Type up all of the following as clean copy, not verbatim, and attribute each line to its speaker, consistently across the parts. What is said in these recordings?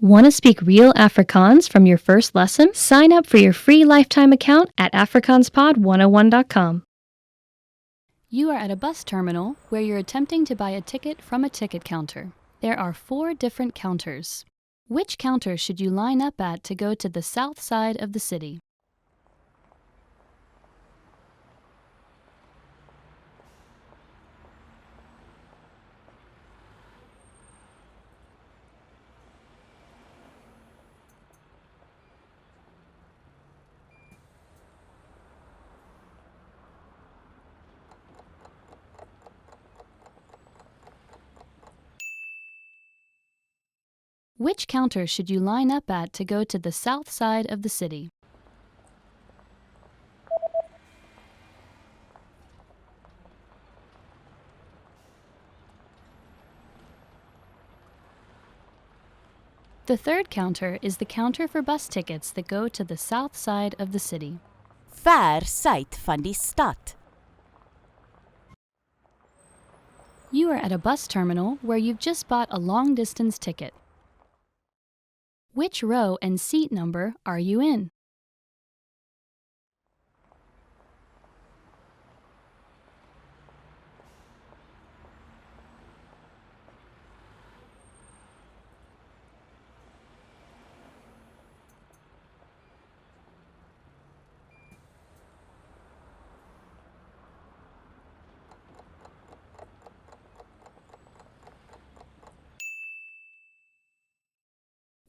Speaker 1: Want to speak real Afrikaans from your first lesson? Sign up for your free lifetime account at afrikaanspod101.com. You are at a bus terminal where you're attempting to buy a ticket from a ticket counter. There are 4 different counters. Which counter should you line up at to go to the south side of the city? Which counter should you line up at to go to the south side of the city? The third counter is the counter for bus tickets that go to the south side of the city.
Speaker 2: Ver suid van die stad.
Speaker 1: You are at a bus terminal where you've just bought a long-distance ticket. Which row and seat number are you in?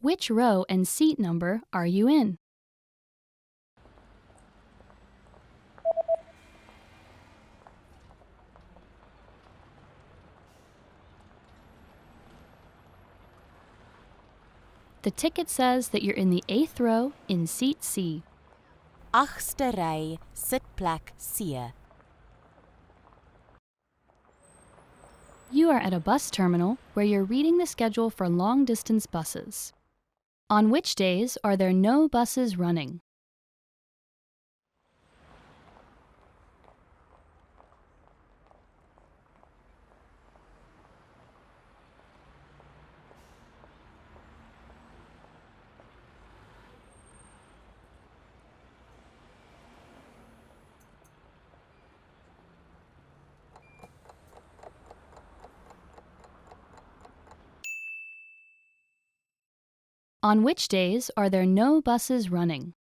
Speaker 1: Which row and seat number are you in? The ticket says that you're in the 8th row in seat C.
Speaker 2: Agste ry, sitplek C.
Speaker 1: You are at a bus terminal where you're reading the schedule for long-distance buses. On which days are there no buses running? On which days are there no buses running?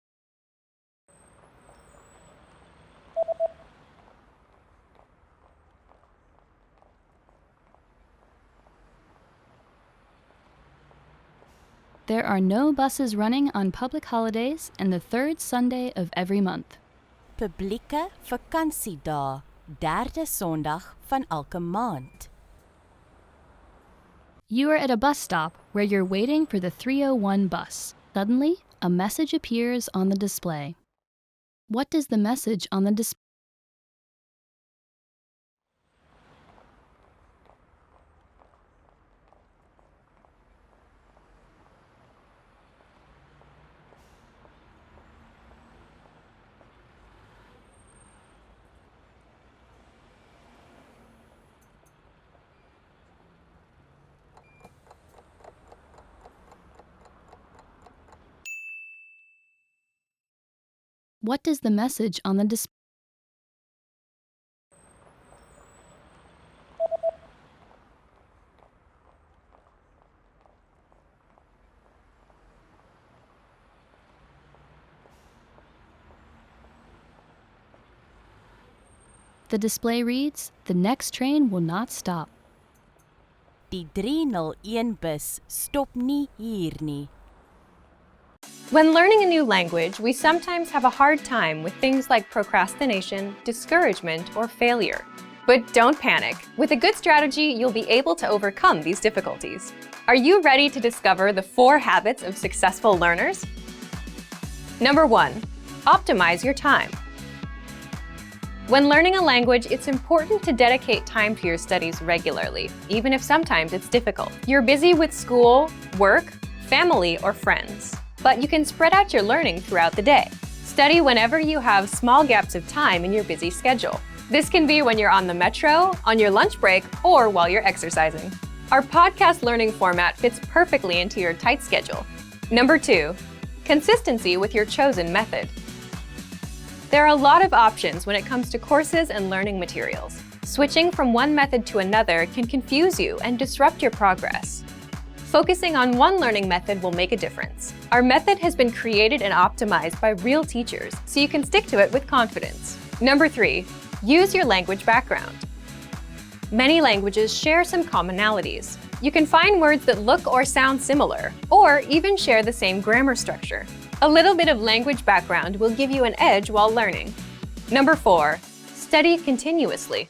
Speaker 1: There are no buses running on public holidays and the 3rd Sunday of every month.
Speaker 2: Publieke vakansiedae, 3de Sondag van elke maand.
Speaker 1: You are at a bus stop where you're waiting for the 301 bus. Suddenly, a message appears on the display. What does the message on the display? What does the message on the display? The display reads, "The next train will not stop."
Speaker 2: Die 301 bus stop nie hier nie.
Speaker 3: When learning a new language, we sometimes have a hard time with things like procrastination, discouragement, or failure. But don't panic. With a good strategy, you'll be able to overcome these difficulties. Are you ready to discover the 4 habits of successful learners? Number 1, optimize your time. When learning a language, it's important to dedicate time to your studies regularly, even if sometimes it's difficult. You're busy with school, work, family, or friends. But you can spread out your learning throughout the day. Study whenever you have small gaps of time in your busy schedule. This can be when you're on the metro, on your lunch break, or while you're exercising. Our podcast learning format fits perfectly into your tight schedule. Number 2, consistency with your chosen method. There are a lot of options when it comes to courses and learning materials. Switching from one method to another can confuse you and disrupt your progress. Focusing on one learning method will make a difference. Our method has been created and optimized by real teachers, so you can stick to it with confidence. Number 3, use your language background. Many languages share some commonalities. You can find words that look or sound similar, or even share the same grammar structure. A little bit of language background will give you an edge while learning. Number 4, study continuously.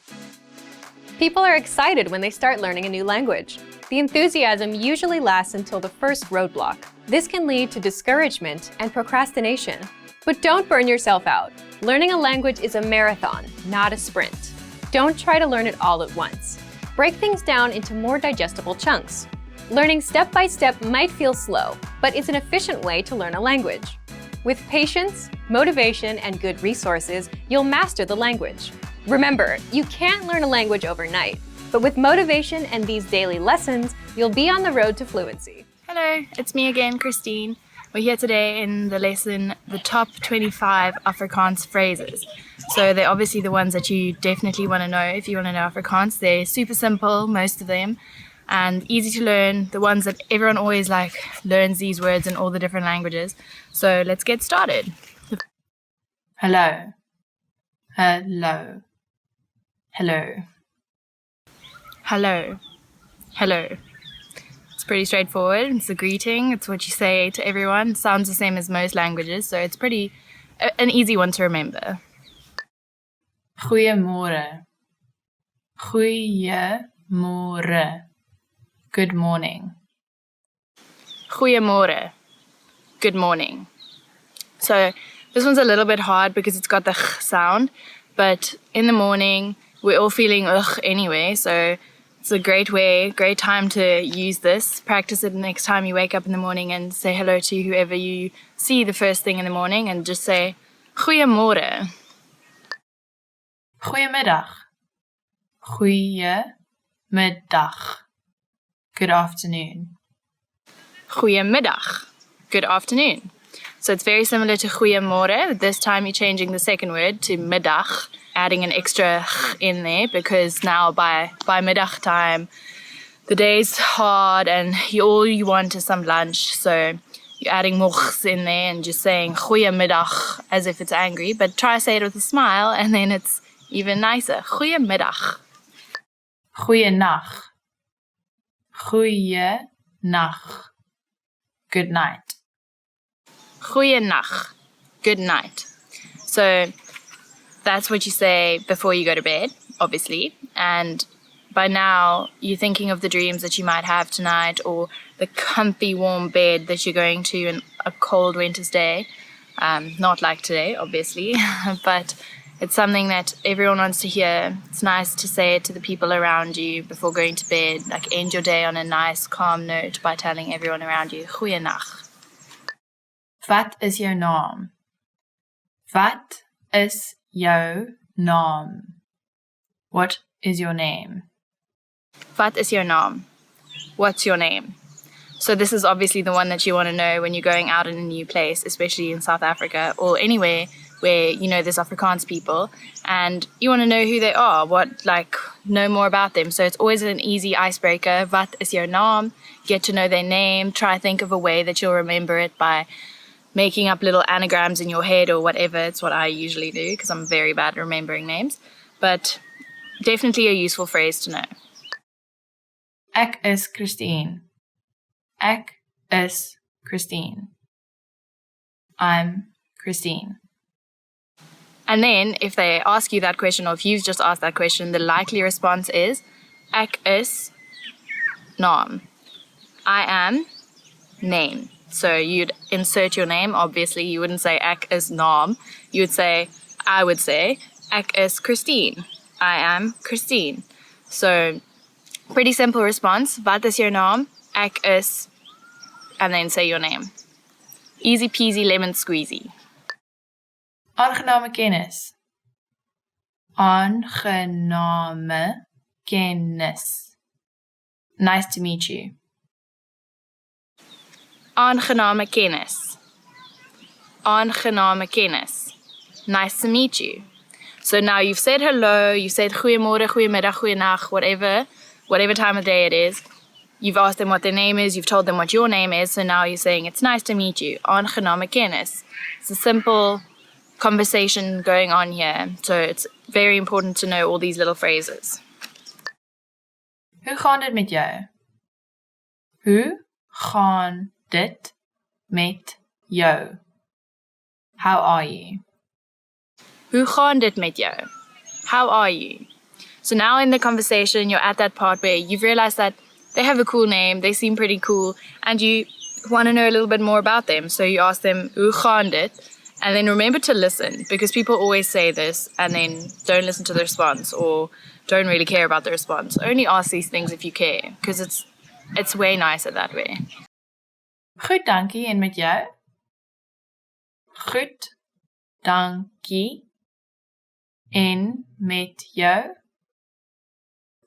Speaker 3: People are excited when they start learning a new language. The enthusiasm usually lasts until the first roadblock. This can lead to discouragement and procrastination. But don't burn yourself out. Learning a language is a marathon, not a sprint. Don't try to learn it all at once. Break things down into more digestible chunks. Learning step by step might feel slow, but it's an efficient way to learn a language. With patience, motivation, and good resources, you'll master the language. Remember, you can't learn a language overnight, but with motivation and these daily lessons, you'll be on the road to fluency.
Speaker 4: Hello, it's me again, Christine. We're here today in the lesson, the top 25 Afrikaans phrases. So they're obviously the ones that you definitely want to know if you want to know Afrikaans. They're super simple, most of them, and easy to learn. The ones that everyone always learns these words in all the different languages. So let's get started.
Speaker 5: Hello. Hello. Hello.
Speaker 4: Hello. Hello. It's pretty straightforward. It's a greeting. It's what you say to everyone. It sounds the same as most languages, so it's an easy one to remember.
Speaker 5: Goeiemorgen. Goeiemorgen. Good morning.
Speaker 4: Goeiemorgen. Good morning. So this one's a little bit hard because it's got the ch sound, but in the morning we're all feeling ugh anyway, so it's a great time to use this. Practice it next time you wake up in the morning and say hello to whoever you see the first thing in the morning and just say Goeiemorgen.
Speaker 5: Goeiemiddag. Goeiemiddag. Good afternoon.
Speaker 4: Goeiemiddag. Good afternoon. So it's very similar to goeiemorgen. This time you're changing the second word to middag, adding an extra in there because now by middag time the day's hard and all you want is some lunch. So you're adding mogs in there and just saying goeiemiddag as if it's angry, but try to say it with a smile and then it's even nicer. Goeiemiddag.
Speaker 5: Goeienacht. Goeienacht. Good night.
Speaker 4: Goeienacht. Good night. So that's what you say before you go to bed, obviously. And by now, you're thinking of the dreams that you might have tonight or the comfy warm bed that you're going to in a cold winter's day. Not like today, obviously, but it's something that everyone wants to hear. It's nice to say it to the people around you before going to bed. End your day on a nice, calm note by telling everyone around you, Goeienacht.
Speaker 5: Wat is jou naam? Wat is jou naam? What is your name?
Speaker 4: Wat is jou naam? What's your name? So this is obviously the one that you want to know when you're going out in a new place, especially in South Africa or anywhere where there's Afrikaans people and you want to know who they are, know more about them. So it's always an easy icebreaker. Wat is jou naam? Get to know their name. Try to think of a way that you'll remember it by making up little anagrams in your head or whatever. It's what I usually do because I'm very bad at remembering names. But definitely a useful phrase to know.
Speaker 5: Ek is Christine. Ek is Christine. I'm Christine.
Speaker 4: And then if they ask you that question or if you've just asked that question, the likely response is Ek is naam. I am name. So you'd insert your name. Obviously, you wouldn't say Ek is naam. I would say Ek is Christine. I am Christine. So pretty simple response. Wat is jou naam? Ek is, and then say your name. Easy peasy lemon squeezy.
Speaker 5: Aangename kennis. Aangename kennis. Nice to meet you.
Speaker 4: Aangename kennis. Aangename kennis. Nice to meet you. So now you've said hello, you've said goeiemorgen, goeiemiddag, goeienacht, whatever time of day it is. You've asked them what their name is, you've told them what your name is, so now you're saying it's nice to meet you. Aangename kennis. It's a simple conversation going on here, so it's very important to know all these little phrases.
Speaker 5: Hoe gaan dit met jou? Hoe gaan dit met jou? How are you?
Speaker 4: Hoe gaan dit met jou? How are you? So now in the conversation, you're at that part where you've realized that they have a cool name, they seem pretty cool, and you want to know a little bit more about them. So you ask them, hoe gaan dit? And then remember to listen, because people always say this and then don't listen to the response or don't really care about the response. Only ask these things if you care, because it's way nicer that way.
Speaker 5: Goed, dankie, en met jou? Goed, dankie, en met jou?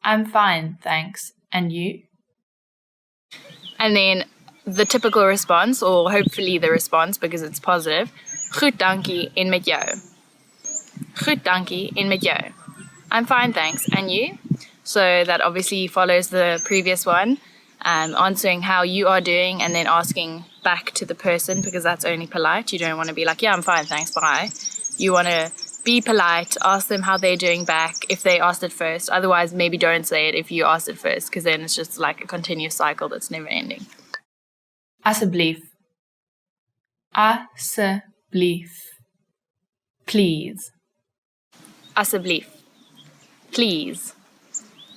Speaker 5: I'm fine, thanks. And you?
Speaker 4: And then the typical response, or hopefully the response because it's positive, goed, dankie, en met jou? Goed, dankie, en met jou? I'm fine, thanks. And you? So that obviously follows the previous one, answering how you are doing and then asking back to the person, because that's only polite. You don't want to be like, yeah, I'm fine, thanks, bye. You want to be polite, ask them how they're doing back if they asked it first. Otherwise, maybe don't say it if you asked it first, because then it's just like a continuous cycle that's never ending.
Speaker 5: Asseblief. Asseblief. Please.
Speaker 4: Asseblief. Please.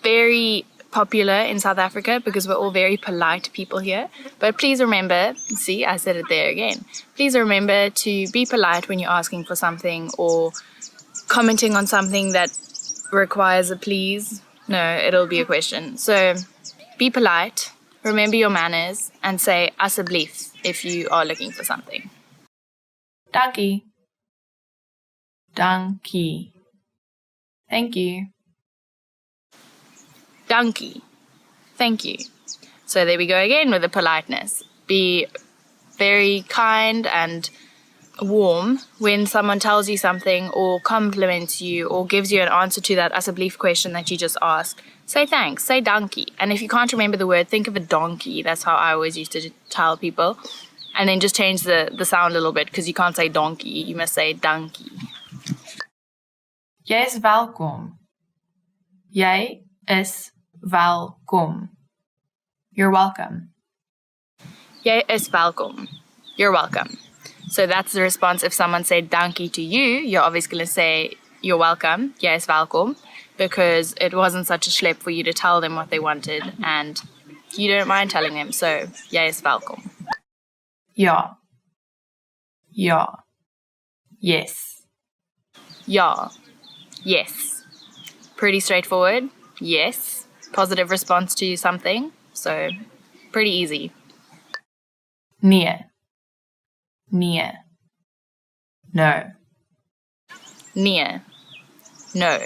Speaker 4: Very popular in South Africa because we're all very polite people here. But please remember, see, I said it there again. Please remember to be polite when you're asking for something or commenting on something that requires a please. No, it'll be a question. So be polite, remember your manners, and say asseblief if you are looking for something.
Speaker 5: Dankie. Dankie. Thank you.
Speaker 4: Dankie. Thank you. So there we go again with the politeness. Be very kind and warm when someone tells you something or compliments you or gives you an answer to that asseblief question that you just asked. Say thanks, say dankie. And if you can't remember the word, think of a donkey. That's how I always used to tell people. And then just change the sound a little bit, because you can't say donkey, you must say dankie.
Speaker 5: Jy is welkom. Jy is welkom. You're welcome.
Speaker 4: Jy is welkom. You're welcome. So that's the response. If someone said dankie to you, you're obviously going to say you're welcome. Jy is welkom. Because it wasn't such a schlep for you to tell them what they wanted and you don't mind telling them. So jy is welkom.
Speaker 5: Ja. Ja. Yes.
Speaker 4: Ja. Yes. Pretty straightforward. Yes. Positive response to something. So pretty easy.
Speaker 5: Nee. Nee. No.
Speaker 4: Nee. No.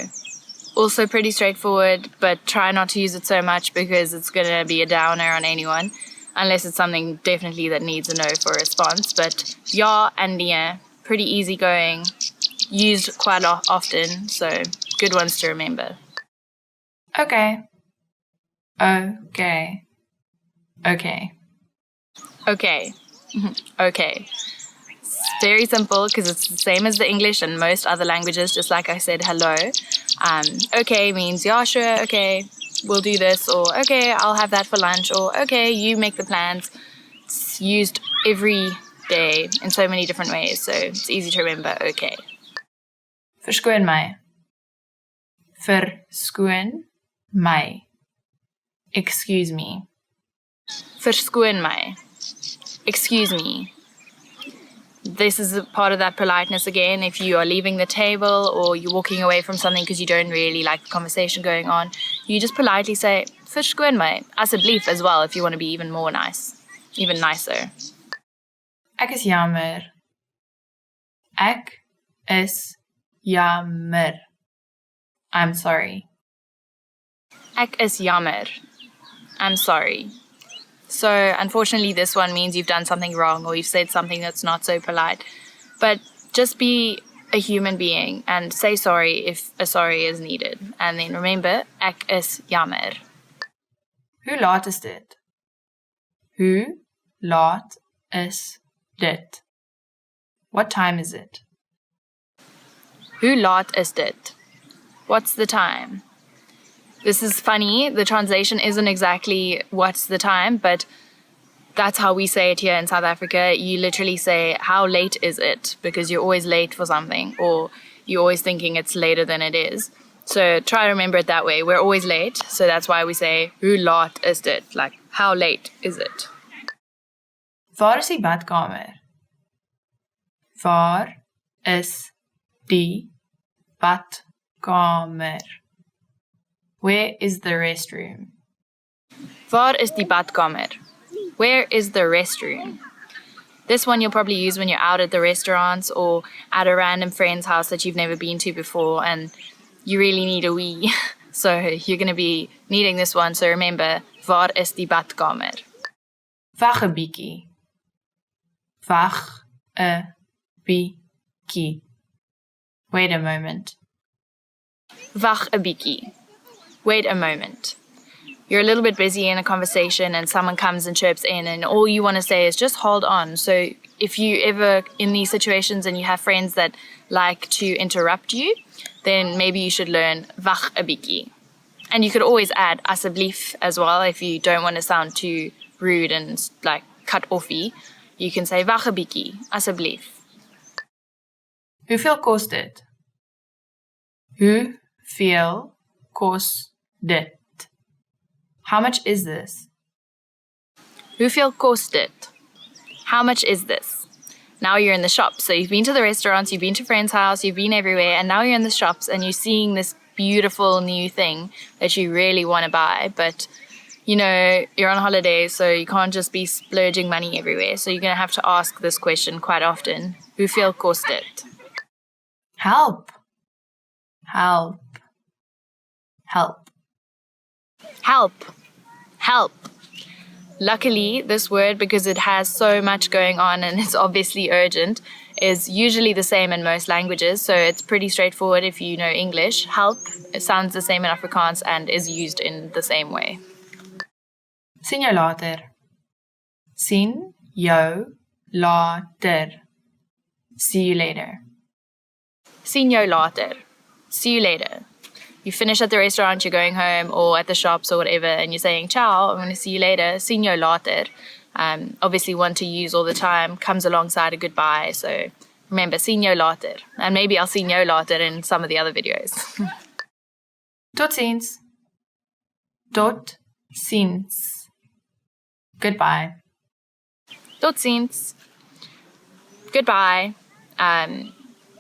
Speaker 4: Also pretty straightforward, but try not to use it so much because it's going to be a downer on anyone, unless it's something definitely that needs a no for a response. But ja and nee, pretty easygoing, used quite often, so good ones to remember.
Speaker 5: Okay. Okay. Okay.
Speaker 4: Okay. Okay. It's very simple because it's the same as the English and most other languages, just like I said, hello. Okay means, yeah, sure, okay, we'll do this, or okay, I'll have that for lunch, or okay, you make the plans. It's used every day in so many different ways, so it's easy to remember, okay.
Speaker 5: Verskoon my. Verskoon my. Excuse me.
Speaker 4: Verskoon my. Excuse me. This is a part of that politeness again. If you are leaving the table or you're walking away from something because you don't really like the conversation going on, you just politely say, verskoon my, asseblief as well, if you want to be even more nice, even nicer.
Speaker 5: Ek is jammer. Ek is jammer. I'm sorry.
Speaker 4: Ek is jammer. I'm sorry. So unfortunately, this one means you've done something wrong or you've said something that's not so polite. But just be a human being and say sorry if a sorry is needed. And then remember, ek is jammer.
Speaker 5: Hoe laat is dit? Hoe laat is dit? What time is it?
Speaker 4: Hoe laat is dit? What's the time? This is funny. The translation isn't exactly what's the time, but that's how we say it here in South Africa. You literally say, how late is it? Because you're always late for something, or you're always thinking it's later than it is. So try to remember it that way. We're always late, so that's why we say, hoe laat is dit? Like, how late is it?
Speaker 5: Waar is die badkamer? Waar is die badkamer? Where is the restroom?
Speaker 4: Waar is die badkamer? Where is the restroom? This one you'll probably use when you're out at the restaurants or at a random friend's house that you've never been to before and you really need a wee. So you're going to be needing this one. So remember, waar is die badkamer?
Speaker 5: Wag 'n bietjie. Wag 'n bietjie. Wait a moment.
Speaker 4: Wag 'n bietjie. Wait a moment. You're a little bit busy in a conversation and someone comes and chirps in and all you want to say is just hold on. So if you ever in these situations and you have friends that like to interrupt you, then maybe you should learn wag 'n bietjie. And you could always add asseblief as well if you don't want to sound too rude and like cut offy. You can say wag 'n bietjie, asseblief.
Speaker 5: Hoeveel kos dit? Hoeveel kos dit? How much is this?
Speaker 4: Hoeveel kost dit? How much is this? Now you're in the shop. So you've been to the restaurants, you've been to friends' house, you've been everywhere, and now you're in the shops and you're seeing this beautiful new thing that you really want to buy. But, you know, you're on holiday, so you can't just be splurging money everywhere. So you're going to have to ask this question quite often. Hoeveel kost dit?
Speaker 5: Help. Help. Help.
Speaker 4: Help. Help. Luckily, this word, because it has so much going on and it's obviously urgent, is usually the same in most languages. So it's pretty straightforward if you know English. Help, it sounds the same in Afrikaans and is used in the same way.
Speaker 5: Sien jou later. Sien jou later. See you later.
Speaker 4: Sien jou later. See you later. You finish at the restaurant, you're going home, or at the shops or whatever, and you're saying, ciao, I'm going to see you later. Sien jou later. Obviously one to use all the time, comes alongside a goodbye. So remember, sien jou later. And maybe I'll sien jou later in some of the other videos.
Speaker 5: Tot ziens. Tot ziens. Goodbye.
Speaker 4: Tot ziens. Goodbye.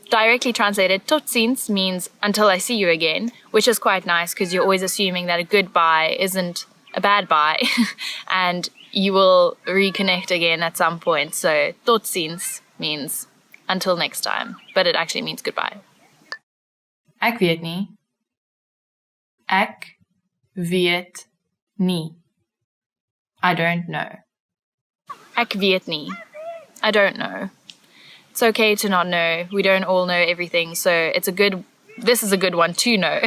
Speaker 4: Directly translated, tot ziens means until I see you again, which is quite nice because you're always assuming that a goodbye isn't a bad bye and you will reconnect again at some point. So tot ziens means until next time, but it actually means goodbye.
Speaker 5: Ek weet nie. Ek weet nie. I don't know.
Speaker 4: Ek weet nie. I don't know. It's okay to not know. We don't all know everything, so this is a good one to know.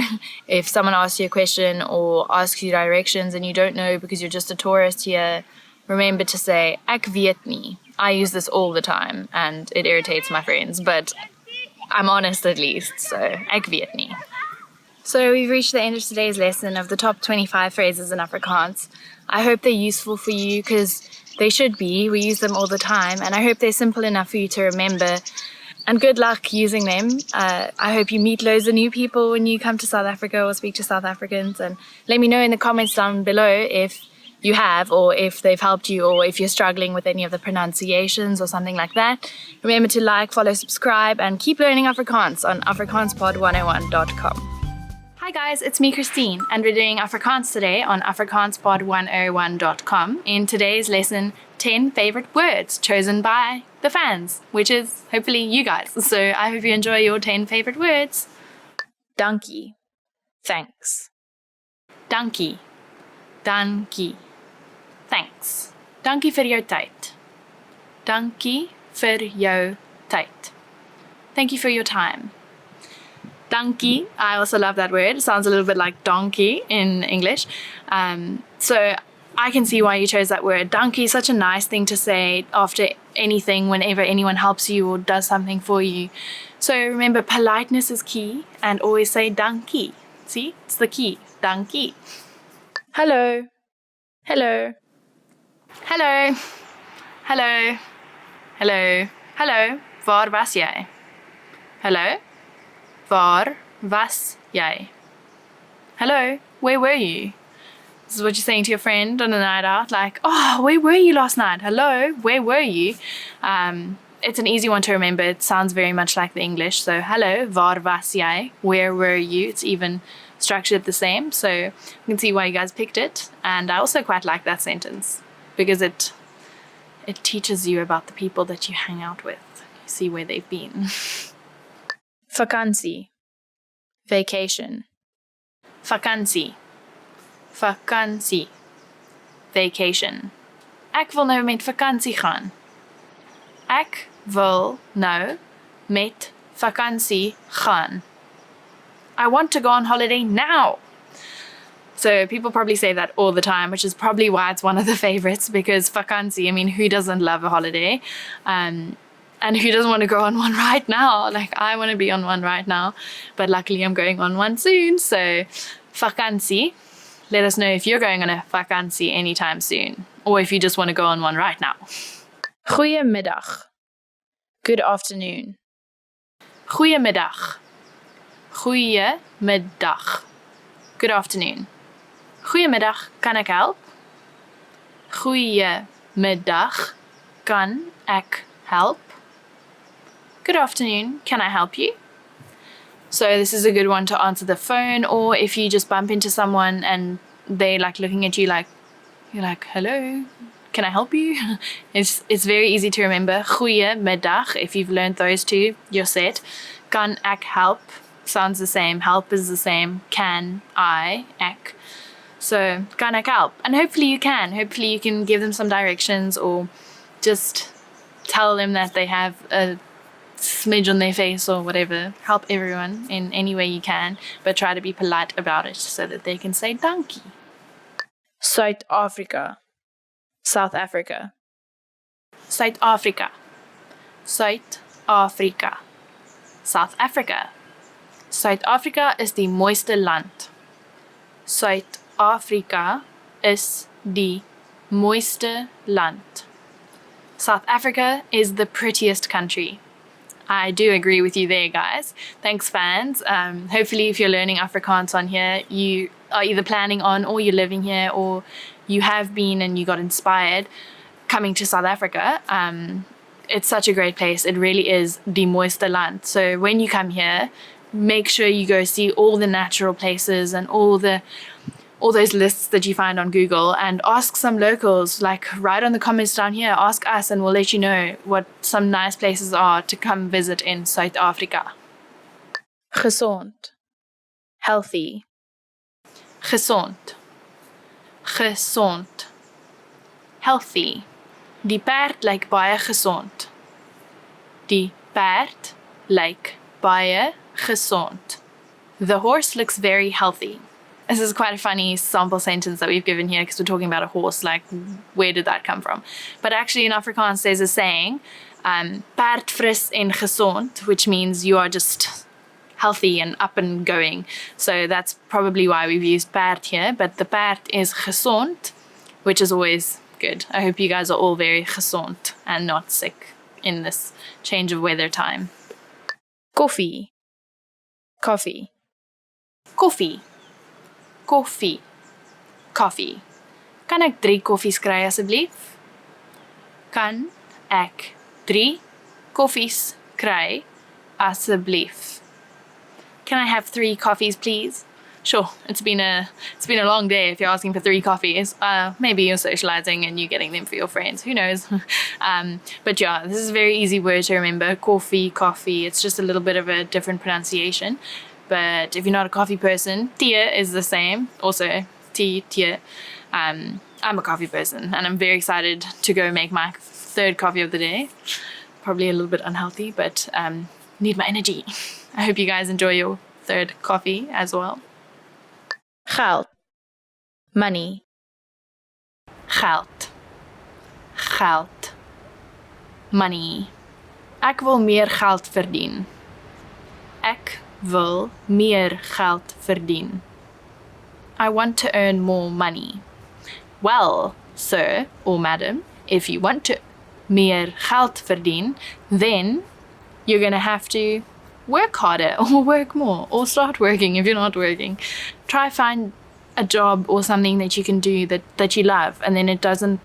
Speaker 4: If someone asks you a question or asks you directions and you don't know because you're just a tourist here, remember to say, ek weet nie. I use this all the time and it irritates my friends, but I'm honest at least, so ek weet nie. So we've reached the end of today's lesson of the top 25 phrases in Afrikaans. I hope they're useful for you because they should be. We use them all the time, and I hope they're simple enough for you to remember. And good luck using them. I hope you meet loads of new people when you come to South Africa or speak to South Africans. And let me know in the comments down below if you have, or if they've helped you, or if you're struggling with any of the pronunciations or something like that. Remember to like, follow, subscribe, and keep learning Afrikaans on afrikaanspod101.com. Hi guys, it's me Christine, and we're doing Afrikaans today on afrikaanspod101.com. In today's lesson, 10 favorite words chosen by the fans, which is hopefully you guys. So I hope you enjoy your 10 favorite words. Dankie, thanks. Dankie, Dankie. Thanks. Dankie vir jou tyd. Dankie vir jou tyd. Thank you for your time. Dankie, I also love that word. It sounds a little bit like donkey in English. So I can see why you chose that word. Dankie is such a nice thing to say after anything, whenever anyone helps you or does something for you. So remember, politeness is key, and always say dankie. See, it's the key. Dankie. Hello. Hello. Hello. Hello. Hello. Hello. Waar was jy? Hello. Waar was jy? Hello. Where were you? This is what you're saying to your friend on a night out, like, oh, where were you last night? Hello, where were you? It's an easy one to remember. It sounds very much like the English. So, hello, waar was jy? Where were you? It's even structured the same. So you can see why you guys picked it. And I also quite like that sentence because it teaches you about the people that you hang out with. You see where they've been. Vakansie. Vacation. Vakansie. Vakansie. Vacation. Ek wil nou met vakansie gaan. Ek wil nou met vakansie gaan. I want to go on holiday now. So people probably say that all the time, which is probably why it's one of the favorites, because vakansie, I mean, who doesn't love a holiday? And who doesn't want to go on one right now? Like, I want to be on one right now, but luckily I'm going on one soon. So vakansie. Let us know if you're going on a vakansie anytime soon, or if you just want to go on one right now. Goeiemiddag. Good afternoon. Goeiemiddag. Goeiemiddag. Good afternoon. Goeiemiddag, kan ek help? Goeiemiddag, kan ek help? Good afternoon, can I help you? So this is a good one to answer the phone, or if you just bump into someone and they like looking at you like, you're like, hello, can I help you? It's very easy to remember. Goeiemiddag, if you've learned those two, you're set. Kan ek help sounds the same. Help is the same. Can I, ek. So kan ek help? And hopefully you can. Hopefully you can give them some directions or just tell them that they have a smidge on their face or whatever. Help everyone in any way you can, but try to be polite about it so that they can say dankie. South Africa. South Africa. South Africa. South Africa. South Africa. South Africa is die mooiste land. South Africa is die mooiste land. South Africa is the prettiest country. I do agree with you there, guys. Thanks, fans. Hopefully, if you're learning Afrikaans on here, you are either planning on or you're living here or you have been and you got inspired coming to South Africa. It's such a great place. It really is die mooiste land. So when you come here, make sure you go see all the natural places and all those lists that you find on Google, and ask some locals, like write on the comments down here, ask us and we'll let you know what some nice places are to come visit in South Africa. Gezond. Healthy. Gezond. Gezond. Healthy. Die perd lyk baie gesond. Die perd lyk baie gesond. The horse looks very healthy. This is quite a funny sample sentence that we've given here because we're talking about a horse, like where did that come from? But actually in Afrikaans there's a saying, perd fris en gesond, which means you are just healthy and up and going. So that's probably why we've used perd here, but the perd is gesond, which is always good. I hope you guys are all very gesond and not sick in this change of weather time. Koffie. Coffee. Koffie. Koffie. Coffee. Kan ek 3 koffies kry asseblief? Kan ek 3 koffies kry asseblief? Can I have 3 coffees, please? Sure, it's been a long day if you're asking for 3 coffees. Maybe you're socializing and you're getting them for your friends. Who knows? But yeah, this is a very easy word to remember. Coffee, coffee. It's just a little bit of a different pronunciation. But if you're not a coffee person, tea is the same. Also, tea, tea. I'm a coffee person, and I'm very excited to go make my third coffee of the day. Probably a little bit unhealthy, but need my energy. I hope you guys enjoy your third coffee as well.
Speaker 6: Geld. Money.
Speaker 4: Geld. Geld. Money. Ek wil meer geld verdien. Ek wil meer geld verdien. I want to earn more money. Well, sir or madam, if you want to meer geld verdien, then you're going to have to work harder or work more or start working if you're not working. Try find a job or something that you can do that you love, and then it doesn't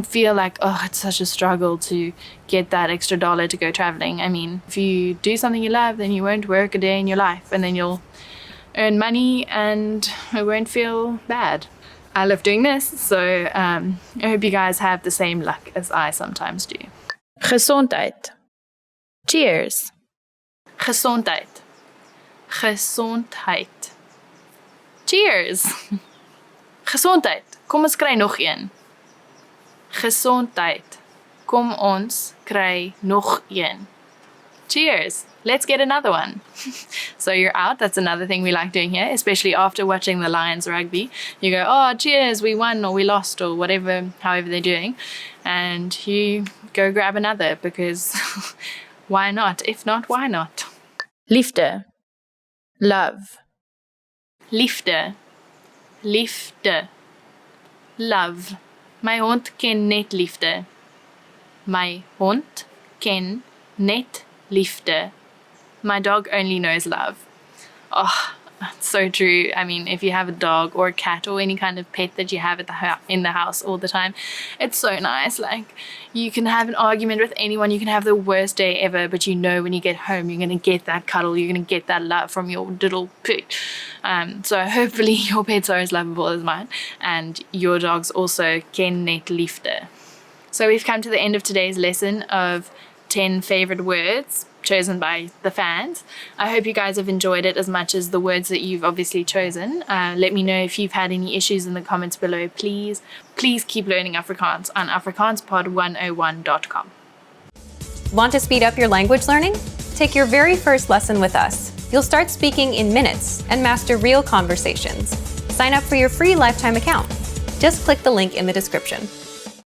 Speaker 4: feel like, oh, it's such a struggle to get that extra dollar to go traveling. I mean, if you do something you love, then you won't work a day in your life, and then you'll earn money and it won't feel bad. I love doing this, so I hope you guys have the same luck as I sometimes do.
Speaker 6: Gesondheid. Cheers.
Speaker 4: Gesondheid. Gesondheid. Cheers. Gesondheid. Kom ons kry nog een. Gesondheid. Kom ons kry nog een. Cheers. Let's get another one. So you're out. That's another thing we like doing here, especially after watching the Lions rugby. You go, oh, cheers, we won or we lost or whatever, however they're doing. And you go grab another because why not? If not, why not?
Speaker 6: Liefde. Love.
Speaker 4: Liefde. Liefde. Love. My hond ken net liefde. My hond ken net liefde. My dog only knows love. Oh, that's so true. I mean, if you have a dog or a cat or any kind of pet that you have at in the house all the time, it's so nice. Like, you can have an argument with anyone, you can have the worst day ever, but you know when you get home, you're going to get that cuddle, you're going to get that love from your little pet. So hopefully your pets are as lovable as mine, and your dogs also ken net liefde. So we've come to the end of today's lesson of 10 favorite words chosen by the fans. I hope you guys have enjoyed it as much as the words that you've obviously chosen. Let me know if you've had any issues in the comments below. Please keep learning Afrikaans on afrikaanspod101.com.
Speaker 3: Want to speed up your language learning? Take your very first lesson with us. You'll start speaking in minutes and master real conversations. Sign up for your free lifetime account. Just click the link in the description.